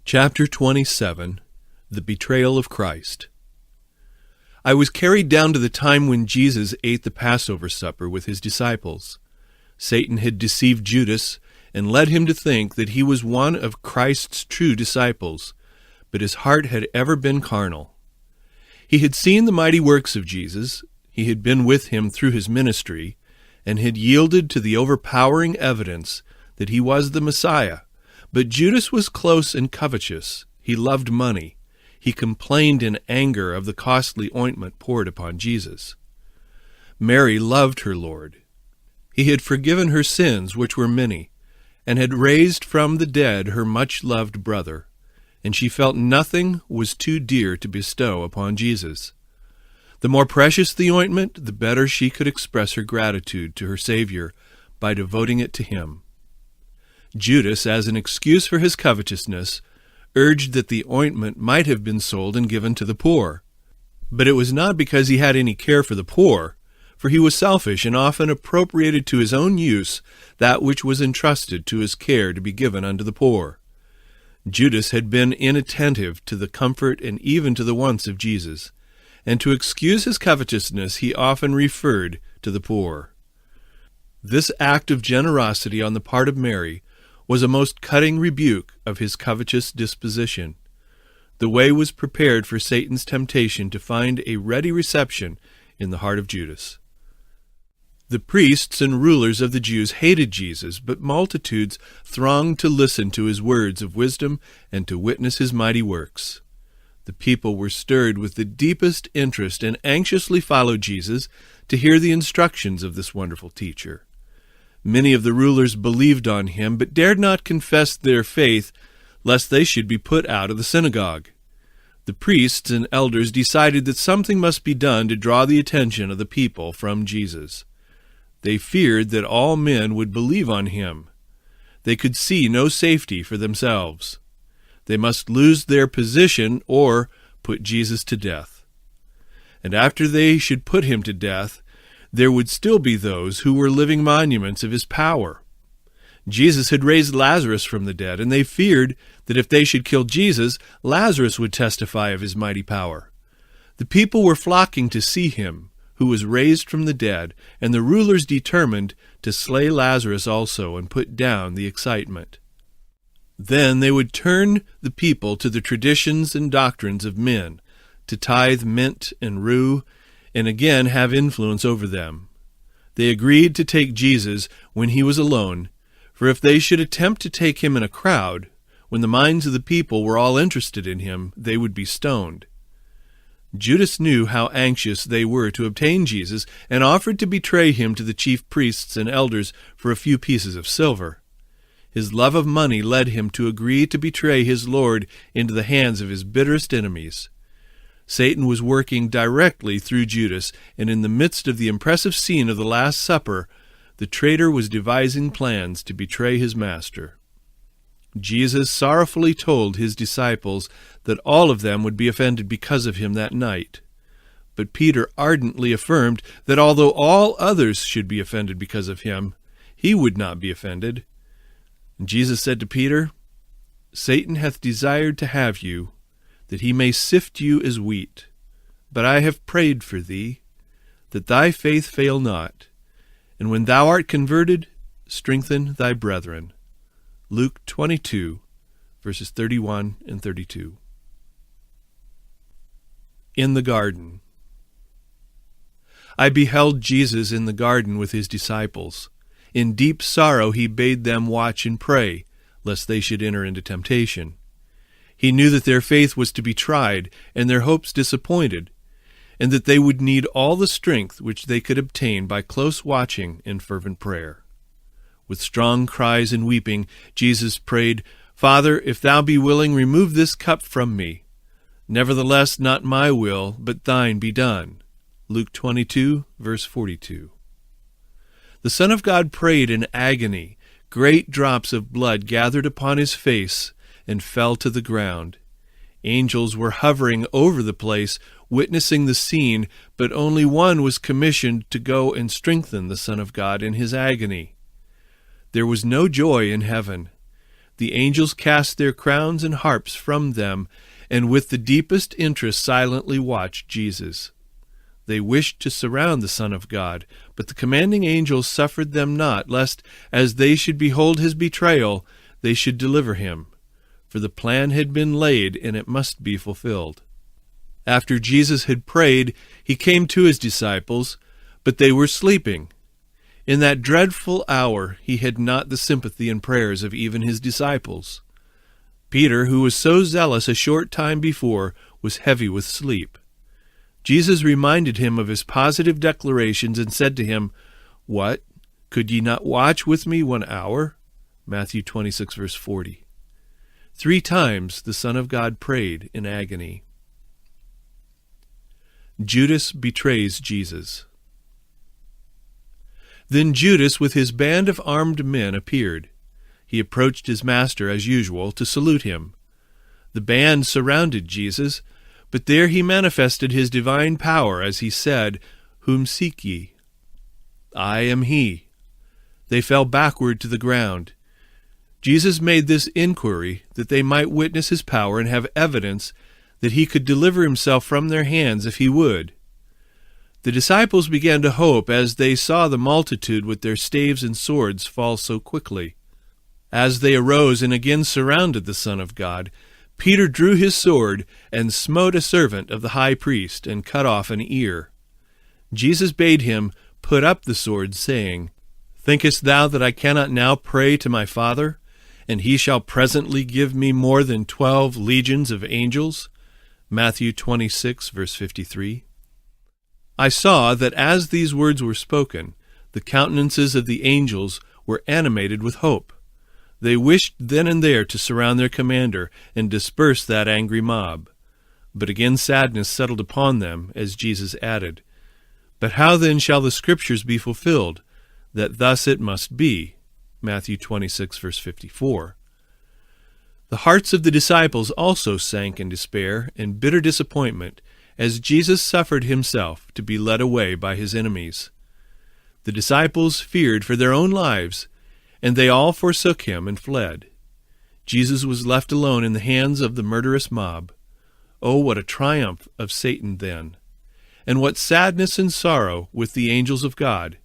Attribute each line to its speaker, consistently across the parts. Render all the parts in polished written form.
Speaker 1: Chapter 27. The Betrayal of Christ. I was carried down to the time when Jesus ate the Passover supper with his disciples. Satan had deceived Judas and led him to think that he was one of Christ's true disciples, but his heart had ever been carnal. He had seen the mighty works of Jesus, he had been with him through his ministry, and had yielded to the overpowering evidence that he was the Messiah. But Judas was close and covetous. He loved money. He complained in anger of the costly ointment poured upon Jesus. Mary loved her Lord. He had forgiven her sins, which were many, and had raised from the dead her much-loved brother, and she felt nothing was too dear to bestow upon Jesus. The more precious the ointment, the better she could express her gratitude to her Savior by devoting it to him. Judas, as an excuse for his covetousness, urged that the ointment might have been sold and given to the poor. But it was not because he had any care for the poor, for he was selfish and often appropriated to his own use that which was entrusted to his care to be given unto the poor. Judas had been inattentive to the comfort and even to the wants of Jesus, and to excuse his covetousness he often referred to the poor. This act of generosity on the part of Mary was a most cutting rebuke of his covetous disposition. The way was prepared for Satan's temptation to find a ready reception in the heart of Judas. The priests and rulers of the Jews hated Jesus, but multitudes thronged to listen to his words of wisdom and to witness his mighty works. The people were stirred with the deepest interest and anxiously followed Jesus to hear the instructions of this wonderful teacher. Many of the rulers believed on him, but dared not confess their faith, lest they should be put out of the synagogue. The priests and elders decided that something must be done to draw the attention of the people from Jesus. They feared that all men would believe on him. They could see no safety for themselves. They must lose their position or put Jesus to death. And after they should put him to death, there would still be those who were living monuments of his power. Jesus had raised Lazarus from the dead, and they feared that if they should kill Jesus, Lazarus would testify of his mighty power. The people were flocking to see him, who was raised from the dead, and the rulers determined to slay Lazarus also and put down the excitement. Then they would turn the people to the traditions and doctrines of men, to tithe mint and rue, and again have influence over them. They agreed to take Jesus when he was alone, for if they should attempt to take him in a crowd, when the minds of the people were all interested in him, they would be stoned. Judas knew how anxious they were to obtain Jesus, and offered to betray him to the chief priests and elders for a few pieces of silver. His love of money led him to agree to betray his Lord into the hands of his bitterest enemies. Satan was working directly through Judas, and in the midst of the impressive scene of the Last Supper, the traitor was devising plans to betray his master. Jesus sorrowfully told his disciples that all of them would be offended because of him that night. But Peter ardently affirmed that although all others should be offended because of him, he would not be offended. And Jesus said to Peter, "Satan hath desired to have you, that he may sift you as wheat. But I have prayed for thee, that thy faith fail not. And when thou art converted, strengthen thy brethren." Luke 22, verses 31 and 32. In the garden. I beheld Jesus in the garden with his disciples. In deep sorrow he bade them watch and pray, lest they should enter into temptation. He knew that their faith was to be tried, and their hopes disappointed, and that they would need all the strength which they could obtain by close watching and fervent prayer. With strong cries and weeping, Jesus prayed, "Father, if thou be willing, remove this cup from me. Nevertheless, not my will, but thine be done." Luke 22, verse 42. The Son of God prayed in agony. Great drops of blood gathered upon his face and fell to the ground. Angels were hovering over the place, witnessing the scene, but only one was commissioned to go and strengthen the Son of God in his agony. There was no joy in heaven. The angels cast their crowns and harps from them, and with the deepest interest silently watched Jesus. They wished to surround the Son of God, but the commanding angels suffered them not, lest, as they should behold his betrayal, they should deliver him. For the plan had been laid, and it must be fulfilled. After Jesus had prayed, he came to his disciples, but they were sleeping. In that dreadful hour he had not the sympathy and prayers of even his disciples. Peter, who was so zealous a short time before, was heavy with sleep. Jesus reminded him of his positive declarations and said to him, "What? Could ye not watch with me 1 hour?" Matthew 26, verse 40. 3 times the Son of God prayed in agony. Judas betrays Jesus. Then Judas with his band of armed men appeared. He approached his master as usual to salute him. The band surrounded Jesus, but there he manifested his divine power as he said, "Whom seek ye?" "I am he." They fell backward to the ground. Jesus made this inquiry that they might witness his power and have evidence that he could deliver himself from their hands if he would. The disciples began to hope as they saw the multitude with their staves and swords fall so quickly. As they arose and again surrounded the Son of God, Peter drew his sword and smote a servant of the high priest and cut off an ear. Jesus bade him put up the sword, saying, "Thinkest thou that I cannot now pray to my Father, and he shall presently give me more than 12 legions of angels?" Matthew 26, verse 53. I saw that as these words were spoken, the countenances of the angels were animated with hope. They wished then and there to surround their commander and disperse that angry mob. But again sadness settled upon them as Jesus added, "But how then shall the Scriptures be fulfilled, that thus it must be?" Matthew 26, verse 54. The hearts of the disciples also sank in despair and bitter disappointment as Jesus suffered himself to be led away by his enemies. The disciples feared for their own lives, and they all forsook him and fled. Jesus was left alone in the hands of the murderous mob. Oh, what a triumph of Satan then! And what sadness and sorrow with the angels of God!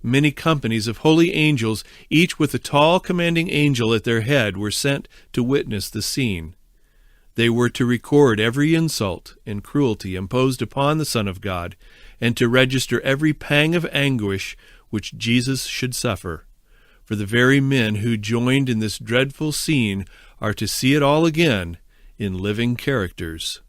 Speaker 1: Many companies of holy angels, each with a tall commanding angel at their head, were sent to witness the scene. They were to record every insult and cruelty imposed upon the Son of God, and to register every pang of anguish which Jesus should suffer. For the very men who joined in this dreadful scene are to see it all again in living characters.